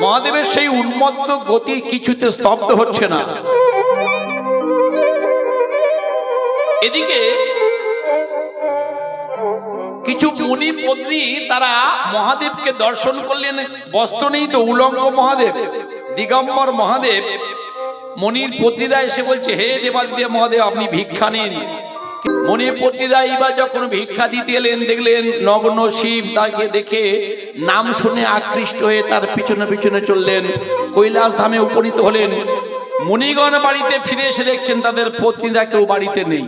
মহাদেবের সেই উন্মত্ত গতি কিছুতে স্তব্ধ হচ্ছে না। এদিকে কিছু মুনি পত্নী তারা মহাদেবকে দর্শন করলেন। বস্ত্র নেই তো, উলঙ্গ মহাদেব, দিগম্বর মহাদেব। মনির পত্নীরা এসে বলছে, হে দেবাদিদেব মহাদেব, আপনি ভিক্ষা নিন। মনির পত্নীরা এবার যখন ভিক্ষা দিতে এলেন, দেখলেন নগ্ন শিব। তাকে দেখে নাম শুনে আকৃষ্ট হয়ে তার পিছনে পিছনে চললেন, কৈলাস ধামে উপনীত হলেন। মুনিগণ বাড়িতে ফিরে এসে দেখছেন তাদের পত্নীরা কেউ বাড়িতে নেই।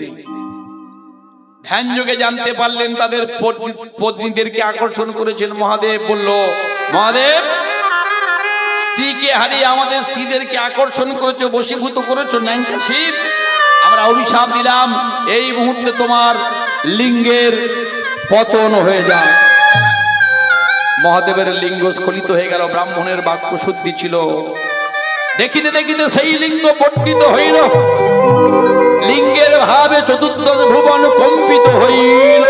ধ্যান যোগে জানতে পারলেন তাদের পত্নীদেরকে আকর্ষণ করেছেন মহাদেব। বলল, মহাদেব, স্ত্রীকে হারিয়ে আমাদের স্ত্রীদেরকে আকর্ষণ করেছো, বশীভূত করেছো। ন্যাংটা শিব, আমরা অভিশাপ দিলাম, এই মুহূর্তে তোমার লিঙ্গের পতন হয়ে যায়। মহাদেবের লিঙ্গ স্খলিত হয়ে গেল। ব্রাহ্মণের বাক্য শুদ্ধি ছিল। দেখিতে দেখিতে সেই লিঙ্গ পট্টিত হইল। লিঙ্গের ভাবে চতুর্দশ ভুবন কম্পিত হইল।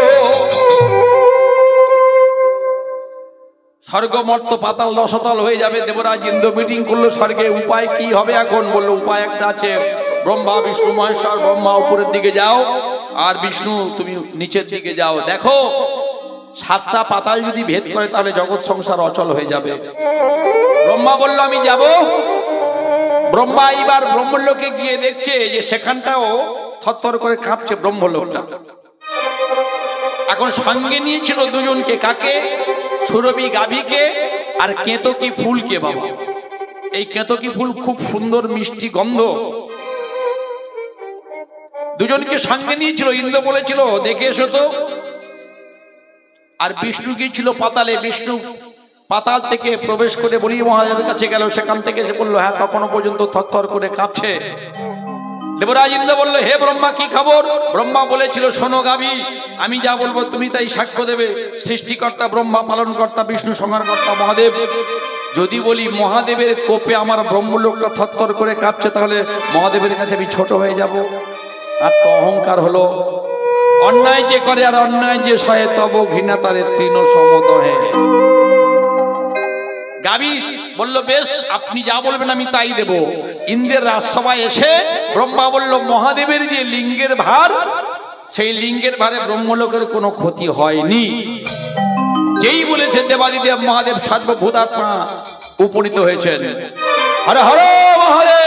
স্বর্গ মর্ত পাতাল রসতল হয়ে যাবে। দেবরাজ ইন্দ্র মিটিং করলো স্বর্গে। উপায় কি হবে এখন? বললো, উপায় একটা আছে। ব্রহ্মা বিষ্ণু মহেশ্বর, ব্রহ্মা উপরের দিকে যাও আর বিষ্ণু তুমি নিচের দিকে যাও। দেখো, 7টা পাতাল যদি ভেদ করে তাহলে জগৎ সংসার অচল হয়ে যাবে। ব্রহ্মা বলল, আমি যাব। ব্রহ্মা এবার ব্রহ্মলোকে গিয়ে দেখছে যে সেখানটাও থরথর করে কাঁপছে ব্রহ্মলোকটা। এখন সঙ্গে নিয়েছিল দুজনকে। কাকে? সুরভি গাভীকে আর কেতকী ফুলকে। বাবা, এই কেতকী ফুল খুব সুন্দর মিষ্টি গন্ধ। দুজনকে সঙ্গে নিয়েছিল। ইন্দ্র বলেছিল, দেখে এসো তো। আর বিষ্ণু গিয়েছিল পাতালে। বিষ্ণু পাতাল থেকে প্রবেশ করে বলি মহাদেবের কাছে গেল। সেখান থেকে এসে বললো, হ্যাঁ, তখনও পর্যন্ত থরথর করে কাঁপছে। দেবরাজ ইন্দ্র বলল, হে ব্রহ্মা, কি খবর? ব্রহ্মা বলেছিল, শোনো গাভী, আমি যা বলবো তুমি তাই সাক্ষ্য দেবে। সৃষ্টিকর্তা ব্রহ্মা, পালনকর্তা বিষ্ণু, সংহারকর্তা মহাদেব। যদি বলি মহাদেবের কোপে আমার ব্রহ্মলোকটা থরথর করে কাঁপছে, তাহলে মহাদেবের কাছে আমি ছোট হয়ে যাব। আর তো অহংকার হলো। অন্যায় যে করে আর অন্যায় যে সহে, তব ঘৃণা তারে তৃণ সমদহে। গাভী বলল, বেশ, আপনি যা বলবেন আমি তাই দেব। ইন্দ্রের রাজসভায় এসে ব্রহ্মা বলল, মহাদেবের যে লিঙ্গের ভার, সেই লিঙ্গের ভারে ব্রহ্মলোকের কোনো ক্ষতি হয়নি। যেই বলেছে দেবাদিদেব মহাদেব সর্বভূতাত্মা উপনীত হয়েছেন। হরে হরে মহাদেব।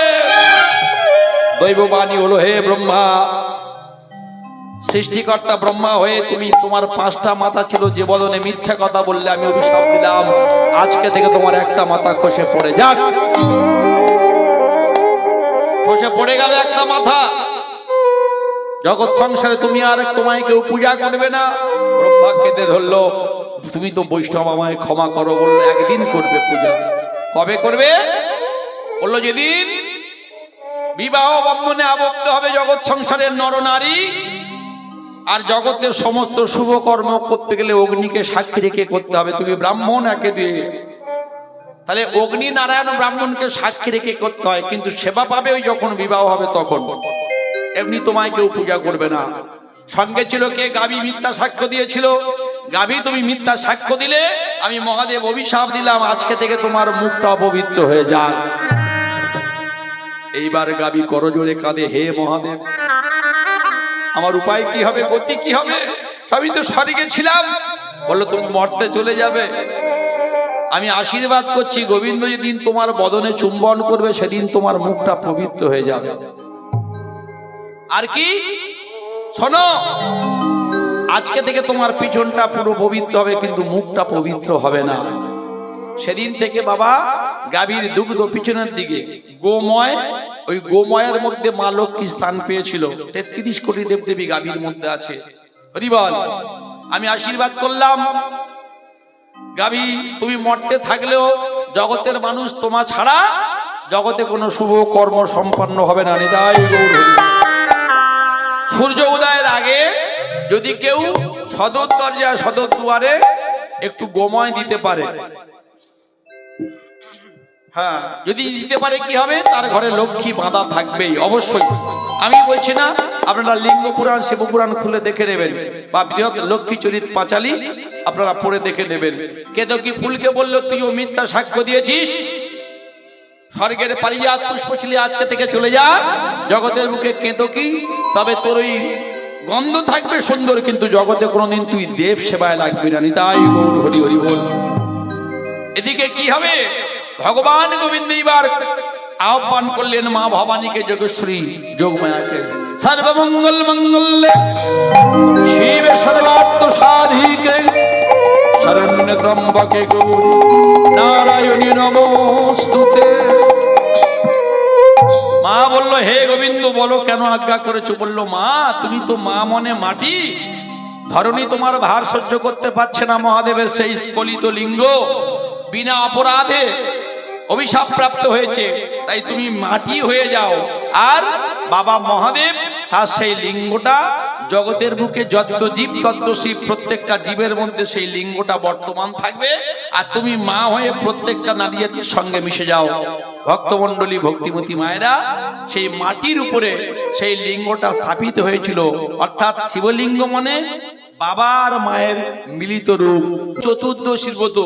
দৈববাণী হলো, হে ব্রহ্মা, সৃষ্টিকর্তা ব্রহ্মা হয়ে তুমি, তোমার 5টা মাথা ছিল, যে বদনে মিথ্যা কথা বললে আমি অভিশাপ দিলাম, আজকে থেকে তোমার একটা মাথা খসে পড়ে যাক। খসে পড়ে গেল একটা মাথা। জগৎ সংসারে তুমি আর তোমায় কেউ পূজা করবে না। ব্রহ্মা কেঁদে ধরলো, তুমি তো বৈষ্ণব, আমায় ক্ষমা করো। বললো, একদিন করবে পূজা। কবে করবে? বললো, যেদিন বিবাহ বন্ধনে আবদ্ধ হবে জগৎ সংসারের নরনারী। আর জগতের সমস্ত শুভ কর্ম করতে গেলে অগ্নিকে সাক্ষী রেখে করতে হবে। তুমি ব্রাহ্মণ, একে দিয়ে, তাহলে অগ্নি নারায়ণ ব্রাহ্মণকে সাক্ষী রেখে করতে হয়। কিন্তু সেবা পাবে ওই যখন বিবাহ হবে তখন। এমনি তোমায় কেউ পূজা করবে না। সঙ্গে ছিল কে? গাভী মিথ্যা সাক্ষ্য দিয়েছিল। গাভী, তুমি মিথ্যা সাক্ষ্য দিলে, আমি মহাদেব অভিশাপ দিলাম, আজকে থেকে তোমার মুখটা অপবিত্র হয়ে যাক। এইবার গাভী করজোড়ে কাঁদে, হে মহাদেব, আমার উপায় কি হবে, গতি কি হবে? সবই তো স্বর্গে ছিলাম। বললো, তুমি মরতে চলে যাবে। আমি আশীর্বাদ করছি, গোবিন্দ যেদিন তোমার বদনে চুম্বন করবে সেদিন তোমার মুখটা পবিত্র হয়ে যাবে। আর কি? শোনো, আজকে থেকে তোমার পিছনটা পুরো পবিত্র হবে, কিন্তু মুখটা পবিত্র হবে না। সেদিন থেকে বাবা গাভীর দুগ্ধ পিছনের দিকে গোময়, ওই গোময়ের মধ্যে মা লক্ষ্মী স্থান পেয়েছিল। 33 কোটি দেবদেবী গাভীর মধ্যে আছে। হরি বল। আমি আশীর্বাদ করলাম, গাভী তুমি মরতে থাকলেও জগতের মানুষ তোমা ছাড়া জগতে কোনো শুভ কর্ম সম্পন্ন হবে না। নিতাই গৌর। সূর্য উদয়ের আগে যদি কেউ সদর দরজা, সদর দুয়ারে একটু গোময় দিতে পারে, হ্যাঁ, যদি দিতে পারে কি হবে, তার ঘরে লক্ষ্মী বাঁধা থাকবেই অবশ্যই। আমি বলছি না, আপনারা লিঙ্গ পুরাণ শিব পুরাণ খুলে দেখে নেবেন, বা বৃহৎ লক্ষ্মী চরিত পাঁচালী আপনারা পড়ে দেখে নেবেন। কেতকী ফুলকে বলল তুইও মিথ্যা সাক্ষ্য দিয়েছিস, স্বর্গের পারিজাত পুষ্পশিলি আজকে থেকে চলে যা জগতের বুকে কেতকী, তবে তোর ওই গন্ধ থাকবে সুন্দর, কিন্তু জগতে কোনোদিন তুই দেব সেবায় লাগবি না। নিতাই গৌর হরি হরি বল। এদিকে কি হবে, ভগবান গোবিন্দ এবার আহ্বান করলেন মা ভবানীকে, যোগেশ্বরী যোগমায়াকে। সর্বমঙ্গল মঙ্গলে শিবে সর্বার্থ সাধিকে শরণ্য ত্রম্বকে গৌরী নারায়ণী নমস্তুতে। মা বলল, হে গোবিন্দ বলো কেন আজ্ঞা করেছো? বলল, মা তুমি তো মা মনে মাটি, ধরণী তোমার ভার সহ্য করতে পারছে না। মহাদেবের সেই স্খলিত লিঙ্গ বিনা অপরাধে অভিশাপ প্রাপ্ত হয়েছে, তাই তুমি মাটি হয়ে যাও। আর বাবা মহাদেব তার সেই লিঙ্গটা জগতের বুকে যত জীব তত শিব, প্রত্যেকটা জীবের মধ্যে সেই লিঙ্গটা বর্তমান থাকবে, আর তুমি মা হয়ে প্রত্যেকটা নারী জাতির সঙ্গে মিশে যাও। ভক্তমণ্ডলী ভক্তিমতী মায়েরা সেই মাটির উপরে সেই লিঙ্গটা স্থাপিত হয়েছিল, অর্থাৎ শিবলিঙ্গ মানে বাবা আর মায়ের মিলিত রূপ। চতুর্দশীর ব্রত,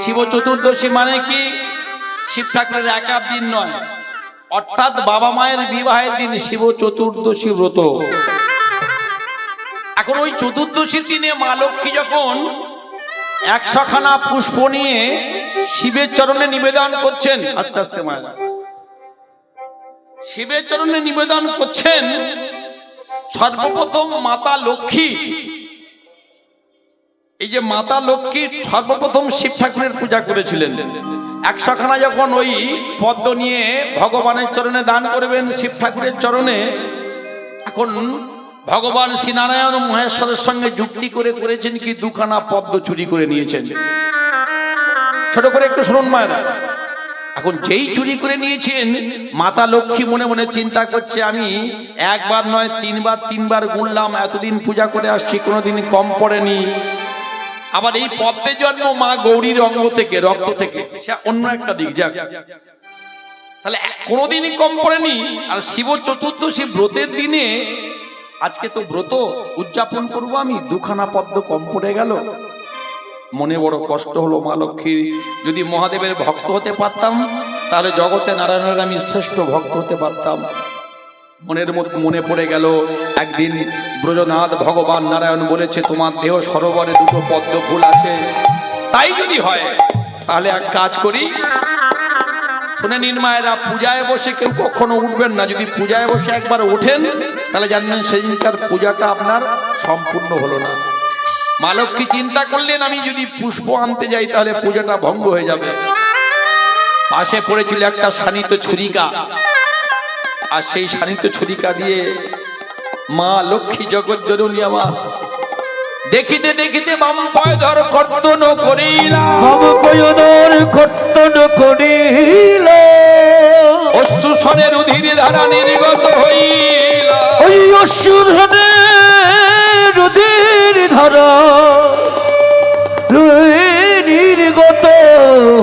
শিব চতুর্দশী মানে কি? শিব ঠাকুরের একার দিন নয়, অর্থাৎ বাবা মায়ের বিবাহের দিন শিব চতুর্দশী ব্রত। এখন ওই চতুর্দশীর দিনে মা লক্ষ্মী যখন 100 খানা পুষ্প নিয়ে শিবের চরণে নিবেদন করছেন, আস্তে আস্তে মায়েরা শিবের চরণে নিবেদন করছেন, সর্বপ্রথম মাতা লক্ষ্মী, এই যে মাতা লক্ষ্মী সর্বপ্রথম শিব ঠাকুরের পূজা করেছিলেন। 100 খানা যখন ওই পদ্ম নিয়ে ভগবানের চরণে দান করবেন শিব ঠাকুরের চরণে, এখন ভগবান শ্রীনারায়ণ মহেশ্বরের সঙ্গে যুক্তি করেছেন কি 2 খানা পদ্ম চুরি করে নিয়েছেন। ছোট করে একটু শুনুন মায়েরা। এখন যেই চুরি করে নিয়েছেন, মাতা লক্ষ্মী মনে মনে চিন্তা করছে, আমি একবার নয় 3বার গুনলাম, এতদিন পূজা করে আসছি, কোনোদিন কম পড়েনি। আবার এই পদ্মের জন্ম মা গৌরীর অঙ্গ থেকে, রক্ত থেকে, সে অন্য একটা দিক, যাক তাহলে কোনোদিনই কম পড়েনি। আর শিব চতুর্দশী ব্রতের দিনে আজকে তো ব্রত উদযাপন করবো, আমি 2 খানা পদ্ম কম পড়ে গেল। মনে বড় কষ্ট হলো মা লক্ষ্মী, যদি মহাদেবের ভক্ত হতে পারতাম তাহলে জগতে নারায়ণের আমি শ্রেষ্ঠ ভক্ত হতে পারতাম। মনে পড়ে গেল একদিন ব্রজনাথ ভগবান নারায়ণ বলেছে, তোমার দেহ সরোবরে 2টো পদ্ম ফুল আছে, তাই যদি হয় তাহলে এক কাজ করি। শুনে নিন মায়েরা, পূজায় বসে কেউ কখনো উঠবেন না। যদি পূজায় বসে একবার ওঠেন তাহলে জানবেন সেদিনকার পূজাটা আপনার সম্পূর্ণ হলো না। মা লক্ষ্মী চিন্তা করলেন, আমি যদি পুষ্প আনতে যাই তাহলে পূজাটা ভঙ্গ হয়ে যাবে। পাশে পড়েছিল একটা শানিত ছুরিকা, আর সেই শানিত ছুরিকা দিয়ে মা লক্ষ্মী জগৎ জননী আমার দেখিতে দেখিতে বাম পায় ধর কর্তন করিলা, বাম পায় ধর কর্তন করিল, অশ্রুসনের উধির ধারা নির্গত হইল, ওই অশ্রুসনের উধির ধারা নির্গত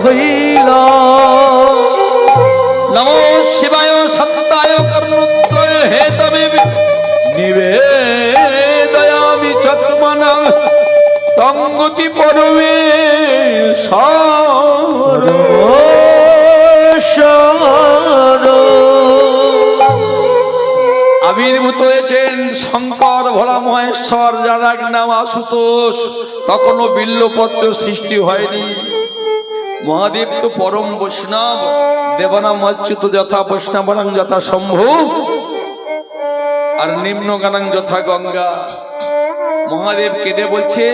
হইল। নমো শিবায় সত্তায় কর্ণত্রয় হেতমে নিবেদয়ামি চত্মনা তঙ্গতি পরমে সর। আবির্ভূত হয়েছেন শঙ্কর ভোলা মহেশ্বর, যার এক নাম আশুতোষ। তখনও বিল্লপত্র সৃষ্টি হয়নি। মহাদেব তো পরম বৈষ্ণব, দেবানাম অচ্যুত যথা বৈষ্ণবানাং যথা শম্ভু আর নিম্ন গানাং যথা গঙ্গা। মহাদেব কেঁদে বলছে,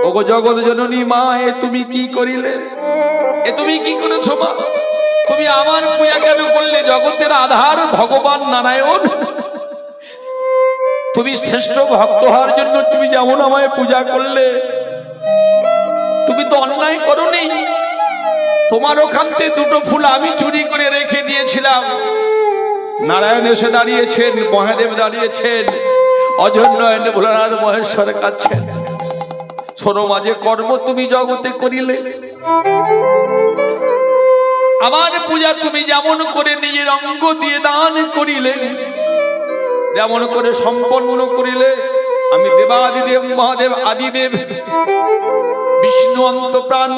ওগো জগৎ জননী মা, এ তুমি কি করিলে? এ তুমি কি করেছো মা? তুমি আমার পূজা কেন করলে? জগতের আধার ভগবান নারায়ণ, তুমি শ্রেষ্ঠ ভক্ত হওয়ার জন্য তুমি যেমন আমায় পূজা করলে, তুমি তো অন্যায় করোনি। তোমার ওখান থেকে 2টো ফুল আমি চুরি করে রেখে দিয়েছিলাম। নারায়ণ এসে দাঁড়িয়েছেন, মহাদেব দাঁড়িয়েছেন, অজন্যয়ন ভোলানাথ মহেশ্বর কাঁদছেন। শোনো মাঝে কর্ম তুমি জগতে করিলে, আমার পূজা তুমি যেমন করে নিজের অঙ্গ দিয়ে দান করিলে, যেমন করে সম্পন্ন করিলে, আমি দেবাদিদেব মহাদেব আদিদেব বিষ্ণু অন্তপ্রাণ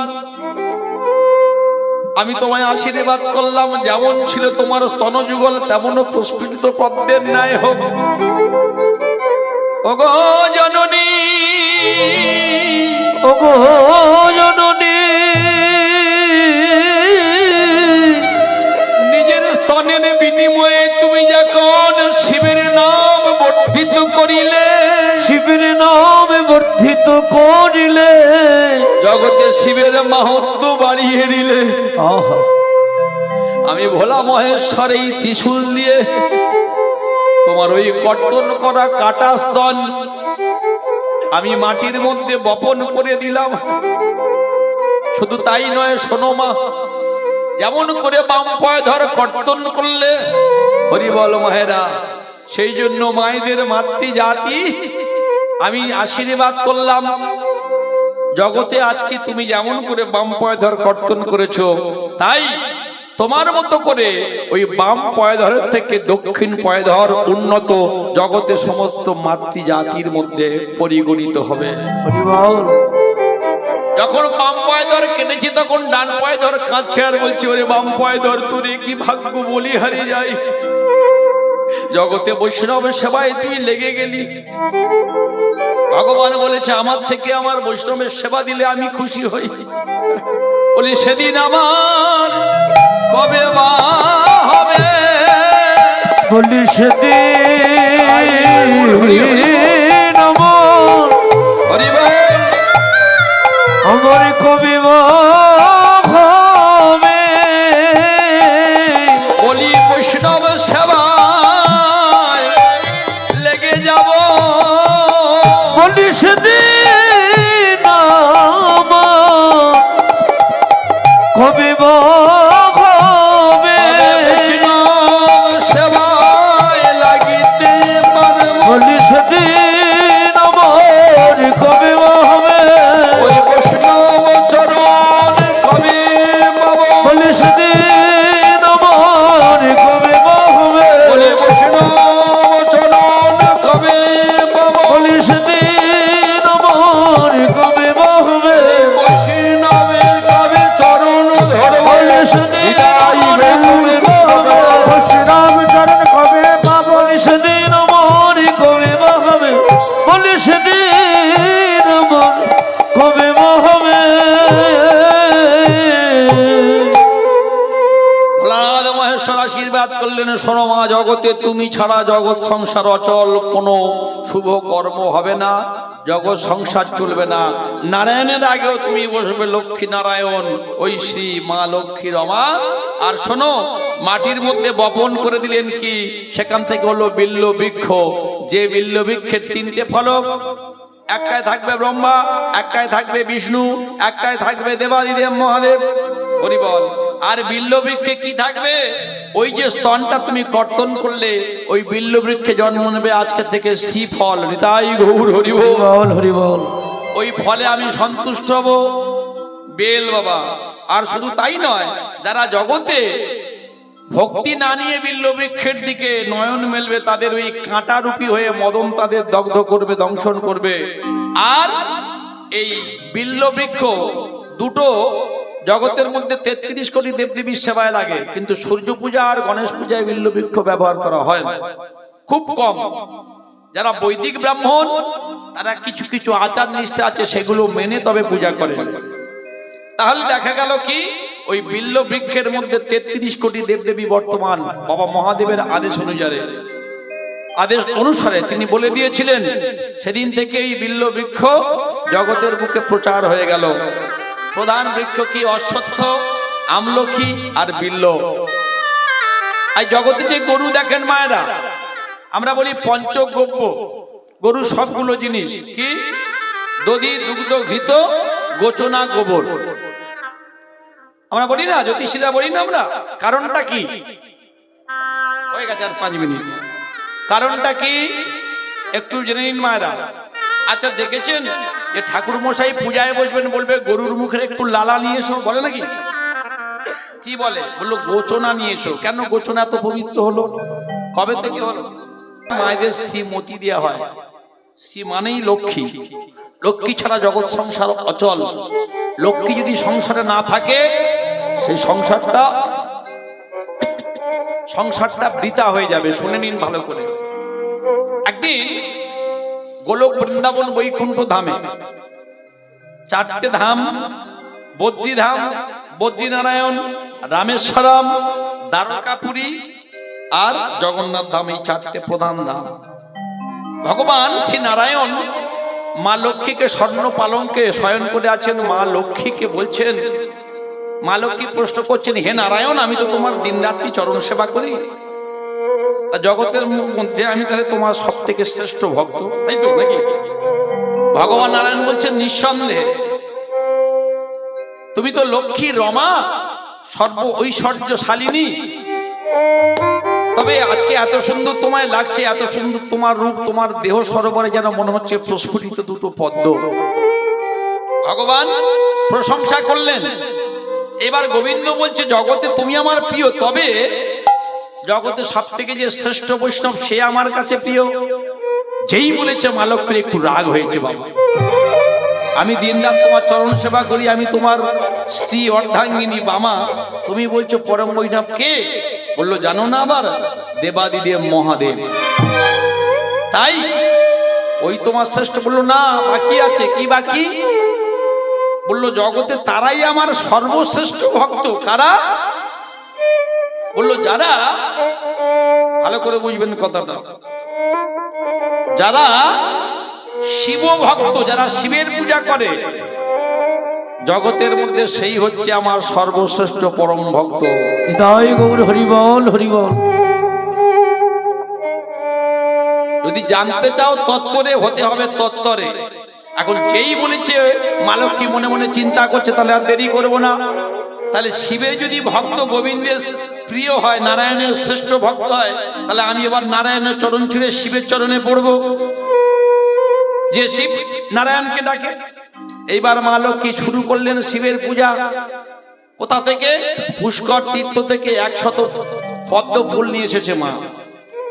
আমি তোমায় আশীর্বাদ করলাম, যেমন ছিল তোমার স্তনযুগল তেমনও প্রস্ফুটিত পদ্মের ন্যায় হোক। ওগো জননী, ওগো জননী, নিজের স্তনের বিনিময়ে তুমি যখন শিবের নাম বর্ধিত করিলে, শিবের নামে বর্ধিত করিলে, জগতে শিবের মাহাত্ম্য বাড়িয়ে দিলে, আহা, আমি ভোলা মহেশ্বর এই ত্রিশূল দিয়ে তোমার ওই কর্তন করা কাটা স্তন আমি মাটির মধ্যে বপন করে দিলাম। শুধু তাই নয়, শোনো মা, যেমন করে বাম পায়ে ধর কর্তন করলে, হরি বল মায়েরা, সেই জন্য মায়েদের মাতৃ জাতি আমি আশীর্বাদ করলাম। জগতে আজকে তুমি যেমন করে বাম পায়ে ধর কর্তন করেছো, তাই তোমার মতো করে ওই বাম পায়ধরের থেকে দক্ষিণ পায়ধর উন্নত জগতে সমস্ত মাতৃ জাতির মধ্যে পরিগণিত হবে। হরি বল। যখন বাম পায়ধর কেটেছি তখন ডান পায়ধর কাঁদছে আর বলছে, ওরে বাম পায়ধর তোরে কি ভাগ্য বলি হারিয়ে যায়, জগতে বৈষ্ণব সেবায় তুই লেগে গেলি। ভগবান বলেছে, আমার থেকে আমার বৈষ্ণবের সেবা দিলে আমি খুশি হই। বলি সেদিন আমার কবে মা হবে, বলি সেদিন আমার, হরি বল, আমার কবি হবে, বলি বৈষ্ণব সেবায় লেগে যাব, বলি সেদিন আমার কবি হবে, বৈষ্ণব সেবায় লাগিতে পারব, বলি সেদিন আমার কবি হবে, ওই বৈষ্ণব চরণ কবে পাব, বলি সেদিন আমার কবি হবে, বলি বৈষ্ণব চরণ কবে পাব, বলি সেদিন আমার কবি হবে, বৈষ্ণবের কবে চরণ ধরব, বলি সেদিন আমার কবি হবে, রাম চরণ কবে পাবো, বলি সেদিন আমার কবি হবে, বলি সেদিন আমার কবি হবে। ভোলানাথ মহেশ্বর আশীর্বাদ করলেন, শোনো মা, জগতে তুমি ছাড়া জগৎ সংসার অচল, কোনো শুভ কর্ম হবে না, জগৎ সংসার চলবে না। নারায়ণের আগেও তুমি বসবে লক্ষ্মী নারায়ণ, ওই শ্রী মা লক্ষ্মী রমা। আর শোনো, মাটির মধ্যে বপন করে দিলেন কি, সেখান থেকে হলো বিল্ল বৃক্ষ, যে বিল্ল বৃক্ষের তিনটে ফলক, একটায় থাকবে ব্রহ্মা, একটায় থাকবে বিষ্ণু, একটায় থাকবে দেবাদিদেব মহাদেব, হরি বল। আর বিল্ল বৃক্ষে কি থাকবে, ওই যে স্তনটা তুমি কর্তন করলে, ওই বিল্ল বৃক্ষে জন্ম নেবে আজকে থেকে শ্রীফল, হৃদয় গৌর হরি বল। বল হরি বল। ওই ফলে আমি সন্তুষ্ট হব, বেল বাবা। আর শুধু তাই নয়, যারা জগতে ভক্তি না নিয়ে বিল্ল বৃক্ষের দিকে নয়ন মেলবে, তাদের ওই কাঁটারূপী হয়ে মদন তাদের দগ্ধ করবে, দংশন করবে। আর এই বিল্ল বৃক্ষ দুটো জগতের মধ্যে 33 কোটি দেবদেবীর সেবায় লাগে, কিন্তু সূর্য পূজা আর গণেশ পূজায় বিল্ল বৃক্ষ ব্যবহার করা হয় না, খুব কম। যারা বৈদিক ব্রাহ্মণ, তারা কিছু কিছু আচার নিষ্ঠা আছে, সেগুলো মেনে তবে পূজা করেন। তাহলে দেখা গেল কি, ওই বিল্ল বৃক্ষের মধ্যে 33 কোটি দেবদেবী বর্তমান বাবা মহাদেবের আদেশ অনুসারে তিনি বলে দিয়েছিলেন। সেদিন থেকে এই বিল্ল বৃক্ষ জগতের বুকে প্রচার হয়ে গেল। প্রধান বৃক্ষ কি, অশ্বত্থ, আমলকি আর বিল্ল। আর জগতে যে গরু দেখেন মায়েরা, আমরা বলি পঞ্চগব্য, গরুর সবগুলো জিনিস কি, দধি, দুগ্ধ, ঘৃত, গোচনা, গোবর, আমরা বলি না, জ্যোতিষীরা বলি না আমরা। কারণটা কি, হয়ে গেছে আর 5 মিনিট। কারণটা কি একটু জেনে নিন মায়েরা। আচ্ছা, দেখেছেন যে ঠাকুর মশাই পূজায় বসবেন, বলবে গরুর মুখের একটু লালা নিয়ে এসো, বলে নাকি? কি বলে? বললো গোচনা নিয়ে এসো। কেন গোচনা এত পবিত্র হলো? কবে থেকে হলো? মায়েদের শ্রী মতি দেওয়া হয়। শ্রী মানেই লক্ষ্মী। লক্ষ্মী ছাড়া জগৎ সংসার অচল। লক্ষ্মী যদি সংসারে না থাকে সেই সংসারটা বৃথা হয়ে যাবে। শুনে নিন ভালো করে। একদিন গোলক বৃন্দাবন বৈকুণ্ঠ ধামে, চারটে ধাম, বদ্রীধাম, বদ্রীনারায়ণ, রামেশ্বরম, দ্বারকাপুরী আর জগন্নাথ ধাম, এই চারটে প্রধান ধাম। ভগবান শ্রী নারায়ণ মা লক্ষ্মীকে স্বর্ণ পালঙ্কে শয়ন করে আছেন। মা লক্ষ্মীকে বলছেন, মা লক্ষ্মী প্রশ্ন করছেন, হে নারায়ণ, আমি তো তোমার দিনরাত্রি চরণ সেবা করি, তা জগতের মধ্যে আমি তাহলে তোমার সব থেকে শ্রেষ্ঠ ভক্ত, তাই তো নাকি? ভগবান নারায়ণ বলছেন, নিঃসন্দেহে তুমি তো লক্ষ্মী রমা, সর্ব ঐশ্বর্যশালিনী। তবে আজকে এত সুন্দর তোমায় লাগছে, এত সুন্দর তোমার রূপ, তোমার দেহ সরোবরে যেন মনে হচ্ছে প্রস্ফুটিত দুটো পদ্ম। ভগবান প্রশংসা করলেন। এবার গোবিন্দ বলছে, জগতে তুমি আমার প্রিয়, তবে জগতে সব থেকে যে শ্রেষ্ঠ বৈষ্ণব সে আমার কাছে প্রিয়। যেই বলেছে মা লক্ষ্মীর একটু রাগ হয়েছে, বাবা আমি দিনরাত তোমার চরণ সেবা করি, আমি তোমার স্ত্রী অর্ধাঙ্গিনী বামা, তুমি বলছো পরম বৈষ্ণব কে? বললো জানো না আবার? দেবাদিদেব মহাদেব। তাই ওই তোমার শ্রেষ্ঠ। বললো না, বাকি আছে। কি বাকি? বললো জগতে তারাই আমার সর্বশ্রেষ্ঠ ভক্ত। কারা? বললো যারা, ভালো করে বুঝবেন কথাটা, যারা শিব ভক্ত, যারা শিবের পূজা করে জগতের মধ্যে, সেই হচ্ছে আমার সর্বশ্রেষ্ঠ পরম ভক্ত। তাই গৌর হরিবল হরিবল। যদি জানতে চাও তত্ত্বরে, হতে হবে তত্ত্বরে। এখন যেই বলেছে মা লক্ষ্মী মনে মনে চিন্তা করছে, তাহলে আর দেরি করবো না। তাহলে শিবের যদি ভক্ত গোবিন্দের প্রিয় হয়, নারায়ণের শ্রেষ্ঠ ভক্ত হয়, তাহলে আমি এবার নারায়ণের চরণ ছেড়ে শিবের চরণে পড়বো, যে শিব নারায়ণকে ডাকে। এইবার মা লক্ষ্মী শুরু করলেন শিবের পূজা। কোথা থেকে? পুষ্কর তীর্থ থেকে 100 পদ্ম ফুল নিয়ে এসেছে মা,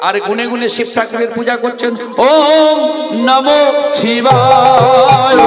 আর গুনে গুনে শিব ঠাকুরের পূজা করছেন। ওম নমো শিবায়।